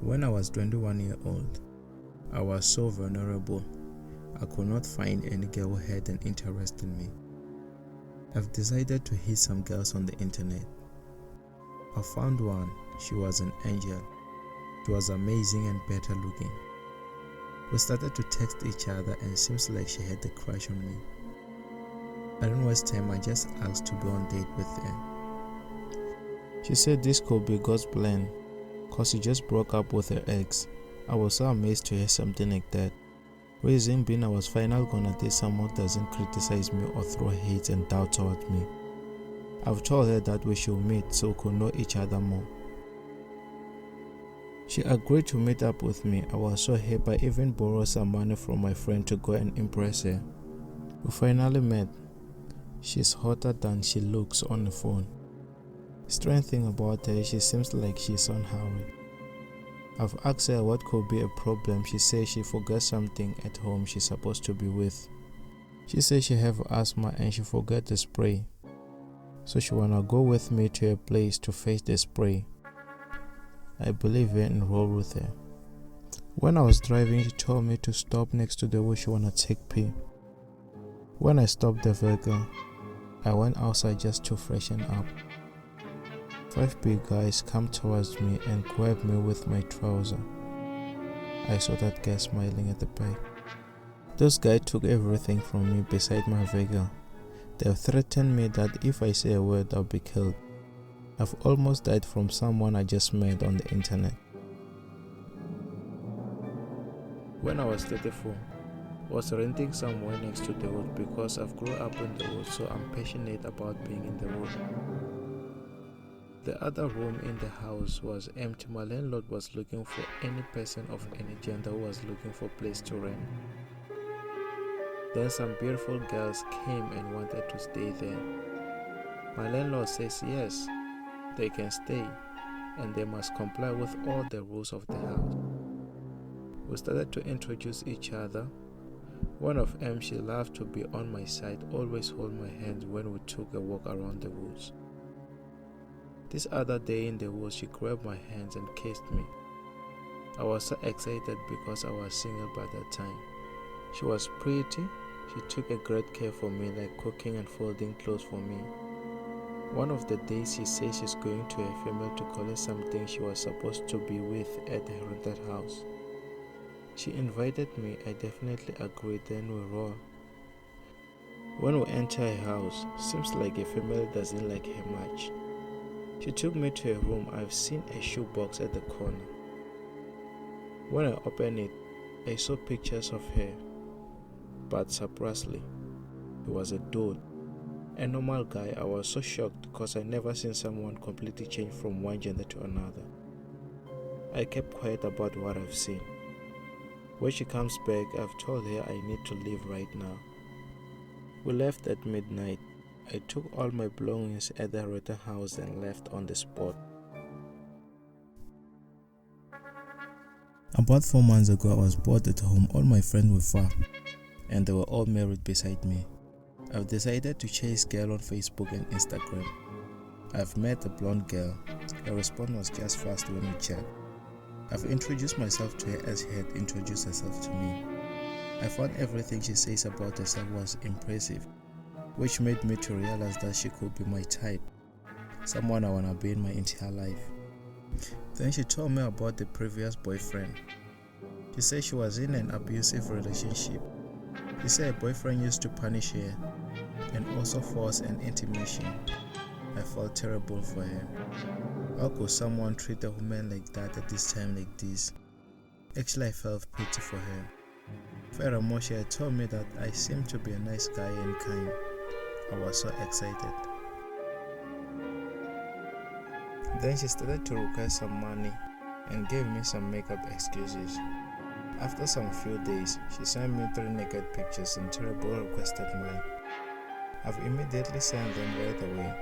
When I was 21 years old, I was so vulnerable. I could not find any girl who had an interest in me. I've decided to hit some girls on the internet. I found one. She was an angel. She was amazing and better looking. We started to text each other and seems like she had a crush on me. I didn't waste time, I just asked to go on a date with her. She said this could be God's plan, cause she just broke up with her ex. I was so amazed to hear something like that. Reason being, I was finally gonna date someone who doesn't criticize me or throw hate and doubt towards me. I've told her that we should meet so we could know each other more. She agreed to meet up with me. I was so happy I even borrowed some money from my friend to go and impress her. We finally met. She's hotter than she looks on the phone. Strange thing about her, she seems like she's unhurried. I've asked her what could be a problem. She says she forgot something at home she's supposed to be with. She says she have asthma and she forgot the spray. So she wanna go with me to a place to fetch the spray. I believe her and roll with her. When I was driving, she told me to stop next to the where she wanna take pee. When I stopped the vehicle, I went outside just to freshen up. 5 big guys come towards me and grab me with my trouser. I saw that guy smiling at the back. Those guys took everything from me beside my vehicle. They threatened me that if I say a word, I'll be killed. I've almost died from someone I just met on the internet. When I was 34, I was renting somewhere next to the wood because I've grown up in the wood, so I'm passionate about being in the wood. The other room in the house was empty. My landlord was looking for any person of any gender who was looking for a place to rent. Then some beautiful girls came and wanted to stay there. My landlord says yes, they can stay, and they must comply with all the rules of the house. We started to introduce each other. One of them, she loved to be on my side, always hold my hand when we took a walk around the woods. This other day in the woods, she grabbed my hands and kissed me. I was so excited because I was single by that time. She was pretty. She took a great care for me, like cooking and folding clothes for me. One of the days, she says she's going to a female to collect something she was supposed to be with at the rented house. She invited me. I definitely agreed, then we roll. When we enter her house, seems like a female doesn't like her much. She took me to a room. I've seen a shoebox at the corner. When I opened it, I saw pictures of her. But surprisingly, he was a dude. A normal guy. I was so shocked because I never seen someone completely change from one gender to another. I kept quiet about what I've seen. When she comes back, I've told her I need to leave right now. We left at midnight. I took all my belongings at the rental house and left on the spot. About 4 months ago, I was bored at home. All my friends were far, and they were all married beside me. I've decided to chase girl on Facebook and Instagram. I've met a blonde girl. Her response was just fast when we chat. I've introduced myself to her as she had introduced herself to me. I found everything she says about herself was impressive, which made me to realize that she could be my type, someone I wanna be in my entire life. Then she told me about the previous boyfriend. She said she was in an abusive relationship. She said her boyfriend used to punish her and also force an intimation. I felt terrible for her. How could someone treat a woman like that at this time like this? Actually, I felt pity for her. Furthermore, she had told me that I seemed to be a nice guy and kind. I was so excited. Then she started to request some money and gave me some makeup excuses. After some few days, she sent me 3 naked pictures and terrible requested mine. I've immediately sent them right away.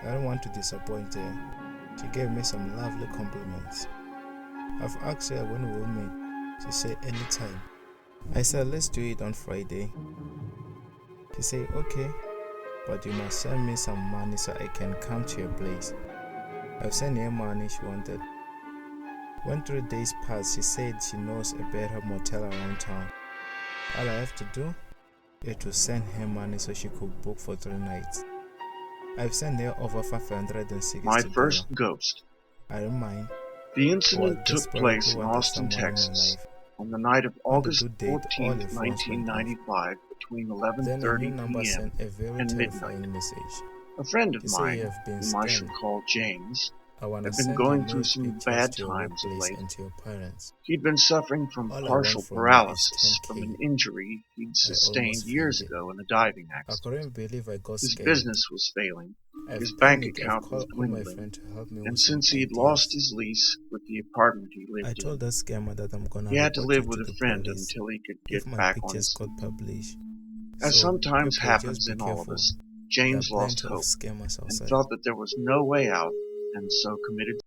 I don't want to disappoint her. She gave me some lovely compliments. I've asked her when we will meet. She said anytime. I said let's do it on Friday. She said okay, but you must send me some money so I can come to your place. I've sent her money she wanted. When 3 days passed, she said she knows a better motel around town. All I have to do is to send her money so she could book for 3 nights. I've sent her over $560. My first ghost. I don't mind. The I incident was took place desperately in wanted Austin, someone in my Texas, life. on the night of August On the date, all 14, the phones went off. 1995, between Then a new 11:30 number p.m. sent a very and terrifying midnight. message. A friend of He said you mine, have been whom I shall scammed. call James, I wanna had been send you going through nude some pictures bad to your times of workplace late. and to your parents. He'd been suffering from All I want partial from you is paralysis from 10K. an injury he'd I sustained almost years fainted. ago in a diving I accident. couldn't believe I got His scammed. business was failing, I've his bank panicked. I've account was called all my dwindling, friends to help me and with some since he'd lost ideas. his lease with the apartment he I lived told in, that scammer that I'm gonna he had to report live you with to a the friend police until he could if get my back on pictures his got feet. published. As So, sometimes people, happens just be in all of careful. us, There are James lost plenty of hope scammers and outside. felt that there was no way out, and so committed